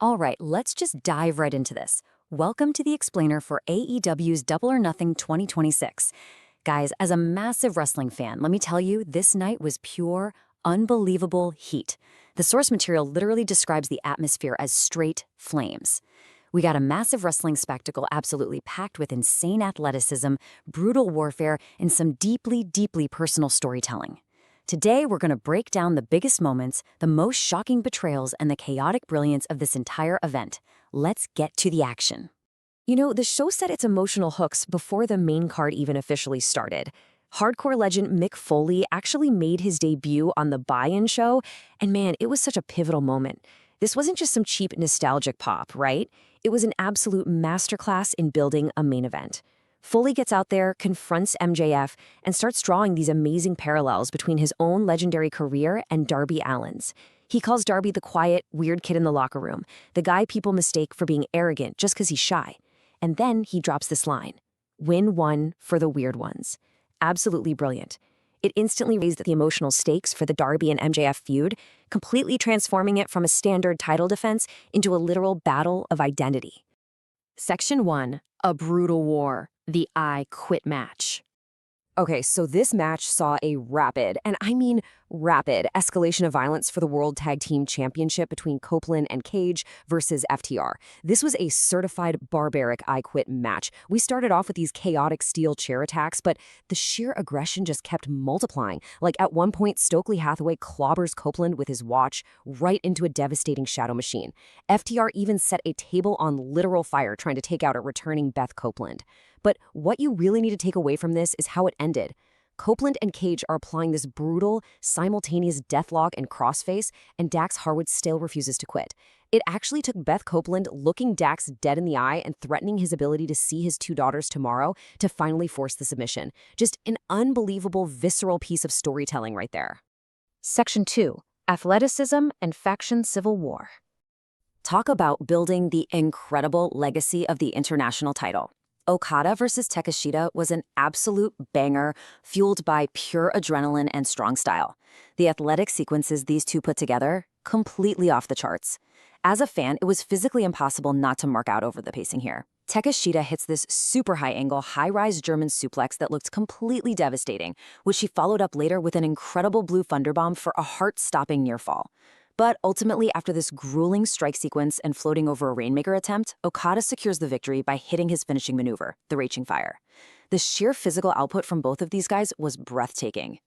All right, let's just dive right into this. Welcome to the explainer for AEW's Double or Nothing 2026. Guys, as a massive wrestling fan, let me tell you, this night was pure, unbelievable heat. The source material literally describes the atmosphere as straight flames. We got a massive wrestling spectacle absolutely packed with insane athleticism, brutal warfare, and some deeply, deeply personal storytelling. Today, we're going to break down the biggest moments, the most shocking betrayals, and the chaotic brilliance of this entire event. Let's get to the action. You know, the show set its emotional hooks before the main card even officially started. Hardcore legend Mick Foley actually made his debut on the buy-in show, and man, it was such a pivotal moment. This wasn't just some cheap nostalgic pop, right? It was an absolute masterclass in building a main event. Foley gets out there, confronts MJF, and starts drawing these amazing parallels between his own legendary career and Darby Allin's. He calls Darby the quiet, weird kid in the locker room, the guy people mistake for being arrogant just because he's shy. And then he drops this line, "Win one for the weird ones." Absolutely brilliant. It instantly raised the emotional stakes for the Darby and MJF feud, completely transforming it from a standard title defense into a literal battle of identity. Section 1, a brutal war, the I Quit match. Okay, so this match saw a rapid, and I mean rapid, escalation of violence for the World Tag Team Championship between Copeland and Cage versus FTR. This was a certified barbaric I Quit match. We started off with these chaotic steel chair attacks, but the sheer aggression just kept multiplying. Like at one point, Stokely Hathaway clobbers Copeland with his watch right into a devastating shadow machine. FTR even set a table on literal fire trying to take out a returning Beth Copeland. But what you really need to take away from this is how it ended. Copeland and Cage are applying this brutal, simultaneous deathlock and crossface, and Dax Harwood still refuses to quit. It actually took Beth Copeland looking Dax dead in the eye and threatening his ability to see his two daughters tomorrow to finally force the submission. Just an unbelievable, visceral piece of storytelling right there. Section 2, Athleticism and Faction Civil War. Talk about building the incredible legacy of the international title. Okada versus Takeshita was an absolute banger, fueled by pure adrenaline and strong style. The athletic sequences these two put together, completely off the charts. As a fan, it was physically impossible not to mark out over the pacing here. Takeshita hits this super high-angle, high-rise German suplex that looked completely devastating, which she followed up later with an incredible blue thunderbomb for a heart-stopping near-fall. But ultimately, after this grueling strike sequence and floating over a Rainmaker attempt, Okada secures the victory by hitting his finishing maneuver, the Raging Fire. The sheer physical output from both of these guys was breathtaking.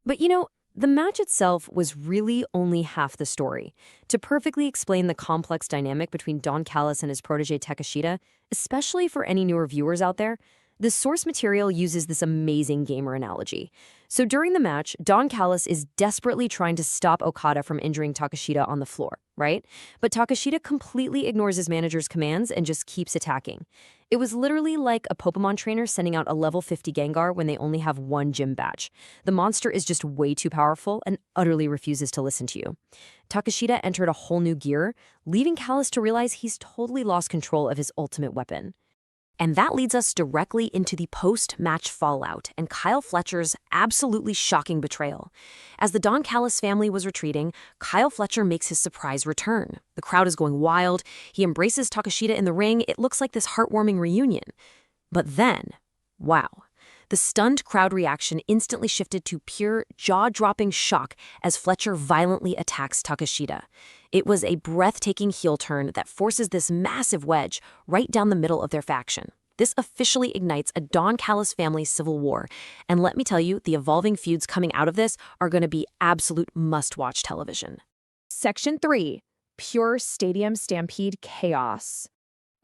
But you know, the match itself was really only half the story. To perfectly explain the complex dynamic between Don Callis and his protege Takeshita, especially for any newer viewers out there, the source material uses this amazing gamer analogy. So during the match, Don Callis is desperately trying to stop Okada from injuring Takeshita on the floor, right? But Takeshita completely ignores his manager's commands and just keeps attacking. It was literally like a Pokemon trainer sending out a level 50 Gengar when they only have one gym badge. The monster is just way too powerful and utterly refuses to listen to you. Takeshita entered a whole new gear, leaving Callis to realize he's totally lost control of his ultimate weapon. And that leads us directly into the post-match fallout and Kyle Fletcher's absolutely shocking betrayal. As the Don Callis family was retreating, Kyle Fletcher makes his surprise return. The crowd is going wild. He embraces Takeshita in the ring. It looks like this heartwarming reunion. But then, wow. The stunned crowd reaction instantly shifted to pure, jaw-dropping shock as Fletcher violently attacks Takeshita. It was a breathtaking heel turn that forces this massive wedge right down the middle of their faction. This officially ignites a Don Callis family civil war. And let me tell you, the evolving feuds coming out of this are going to be absolute must-watch television. Section 3, Pure Stadium Stampede Chaos.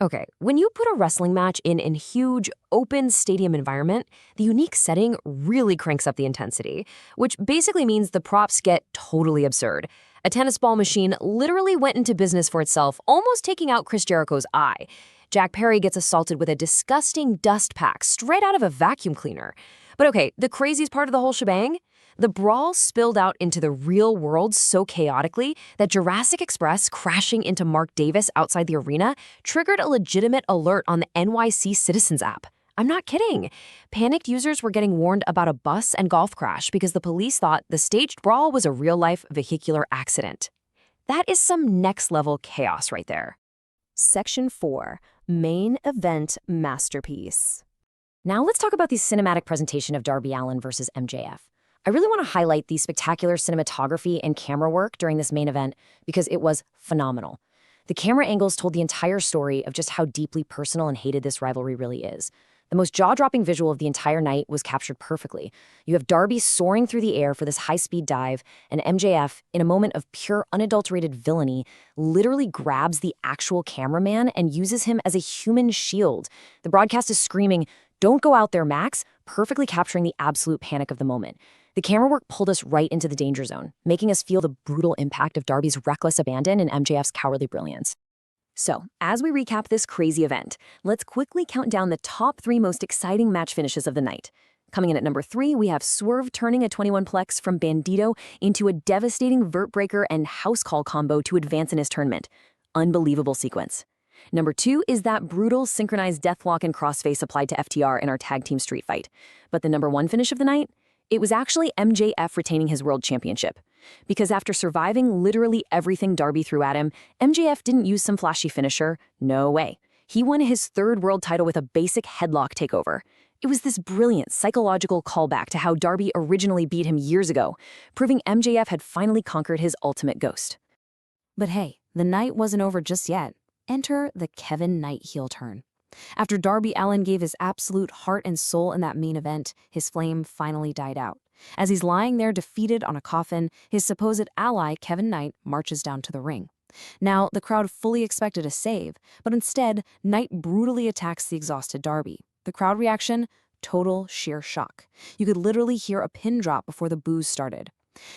Okay, when you put a wrestling match in a huge, open stadium environment, the unique setting really cranks up the intensity, which basically means the props get totally absurd. A tennis ball machine literally went into business for itself, almost taking out Chris Jericho's eye. Jack Perry gets assaulted with a disgusting dust pack straight out of a vacuum cleaner. But okay, the craziest part of the whole shebang? The brawl spilled out into the real world so chaotically that Jurassic Express crashing into Mark Davis outside the arena triggered a legitimate alert on the NYC Citizens app. I'm not kidding. Panicked users were getting warned about a bus and golf crash because the police thought the staged brawl was a real-life vehicular accident. That is some next-level chaos right there. Section 4. Main Event Masterpiece. Now let's talk about the cinematic presentation of Darby Allin versus MJF. I really want to highlight the spectacular cinematography and camera work during this main event because it was phenomenal. The camera angles told the entire story of just how deeply personal and hated this rivalry really is. The most jaw-dropping visual of the entire night was captured perfectly. You have Darby soaring through the air for this high-speed dive, and MJF, in a moment of pure unadulterated villainy, literally grabs the actual cameraman and uses him as a human shield. The broadcast is screaming, "Don't go out there, Max," perfectly capturing the absolute panic of the moment. The camera work pulled us right into the danger zone, making us feel the brutal impact of Darby's reckless abandon and MJF's cowardly brilliance. So, as we recap this crazy event, let's quickly count down the top 3 most exciting match finishes of the night. Coming in at number 3, we have Swerve turning a 21-plex from Bandito into a devastating vert breaker and house call combo to advance in his tournament. Unbelievable sequence. Number 2 is that brutal synchronized deathlock and crossface applied to FTR in our tag team street fight. But the number 1 finish of the night? It was actually MJF retaining his world championship. Because after surviving literally everything Darby threw at him, MJF didn't use some flashy finisher. No way. He won his 3rd world title with a basic headlock takeover. It was this brilliant psychological callback to how Darby originally beat him years ago, proving MJF had finally conquered his ultimate ghost. But hey, the night wasn't over just yet. Enter the Kevin Knight heel turn. After Darby Allin gave his absolute heart and soul in that main event, his flame finally died out. As he's lying there defeated on a coffin, his supposed ally, Kevin Knight, marches down to the ring. Now, the crowd fully expected a save, but instead, Knight brutally attacks the exhausted Darby. The crowd reaction? Total sheer shock. You could literally hear a pin drop before the boos started.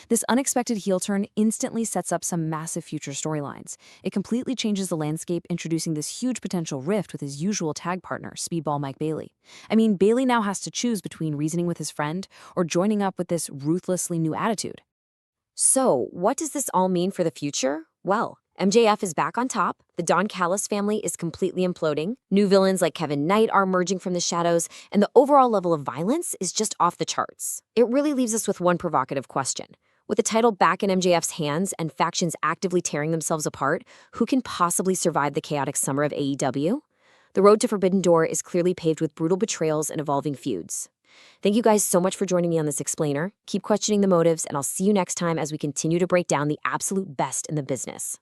This unexpected heel turn instantly sets up some massive future storylines. It completely changes the landscape, introducing this huge potential rift with his usual tag partner, Speedball Mike Bailey. I mean, Bailey now has to choose between reasoning with his friend or joining up with this ruthlessly new attitude. So, what does this all mean for the future? Well, MJF is back on top, the Don Callis family is completely imploding, new villains like Kevin Knight are emerging from the shadows, and the overall level of violence is just off the charts. It really leaves us with one provocative question. With the title back in MJF's hands and factions actively tearing themselves apart, who can possibly survive the chaotic summer of AEW? The road to Forbidden Door is clearly paved with brutal betrayals and evolving feuds. Thank you guys so much for joining me on this explainer. Keep questioning the motives, and I'll see you next time as we continue to break down the absolute best in the business.